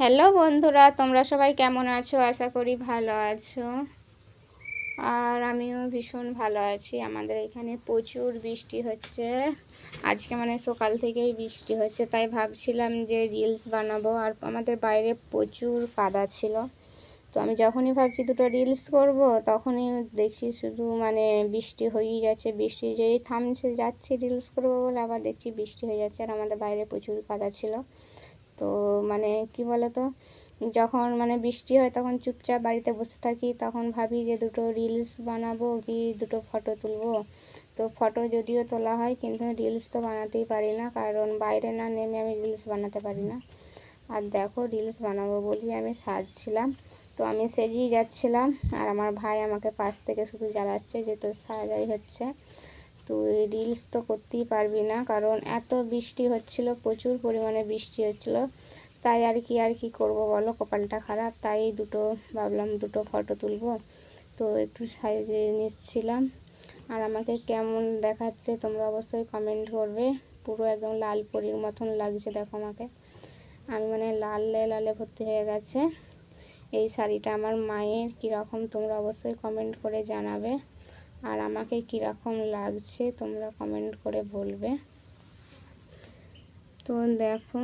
Hello বন্ধুরা, তোমরা সবাই কেমন আছো? আশা করি ভালো আছো। আর আমিও ভীষণ ভালো আছি। আমাদের এখানে প্রচুর বৃষ্টি হচ্ছে আজকে, মানে সকাল থেকেই বৃষ্টি হচ্ছে। তাই ভাবছিলাম যে রিলস বানাবো, আর আমাদের বাইরে প্রচুর কাদা ছিল। তো আমি যখনই ভাবছি দুটো রিলস করব, তখনই দেখছি শুধু মানে বৃষ্টি হয়েই যাচ্ছে। বৃষ্টি যেই থামছে যাচ্ছি রিলস করবো বলে, আবার দেখছি বৃষ্টি হয়ে যাচ্ছে। আর আমাদের বাইরে প্রচুর কাদা ছিল। তো মানে কি বলো তো, যখন মানে বৃষ্টি হয় তখন চুপচাপ বাড়িতে বসে থাকি, তখন ভাবি যে দুটো রিলস বানাবো কি দুটো ফটো তুলবো। তো ফটো যদিও তোলা হয়, কিন্তু রিলস তো বানাতেই পারি না, কারণ বাইরে না নেমে আমি রিলস বানাতে পারি না। আর দেখো, রিলস বানাবো বলি আমি সাজছিলাম। তো আমি সেজেই যাচ্ছিলাম, আর আমার ভাই আমাকে পাশ থেকে শুধু জ্বালাচ্ছে যে তোর সাজাই হচ্ছে। তুই রিলস তো করতেই পারবি না, কারণ এত বৃষ্টি হচ্ছিল, প্রচুর পরিমাণে বৃষ্টি হচ্ছিল। তাই আর কি করব বলো, কপালটা খারাপ। তাই ভাবলাম দুটো ফটো তুলবো। তো একটু সাজিয়ে নিচ্ছিলাম। আর আমাকে কেমন দেখাচ্ছে তোমরা অবশ্যই কমেন্ট করবে। পুরো একদম লাল পরীর মতন লাগছে, দেখো আমাকে। আমি মানে লালে লালে ভর্তি হয়ে গেছে। এই শাড়িটা আমার মায়ের। কীরকম তোমরা অবশ্যই কমেন্ট করে জানাবে। আর আমাকে কীরকম লাগছে তোমরা কমেন্ট করে বলবে। তো দেখো।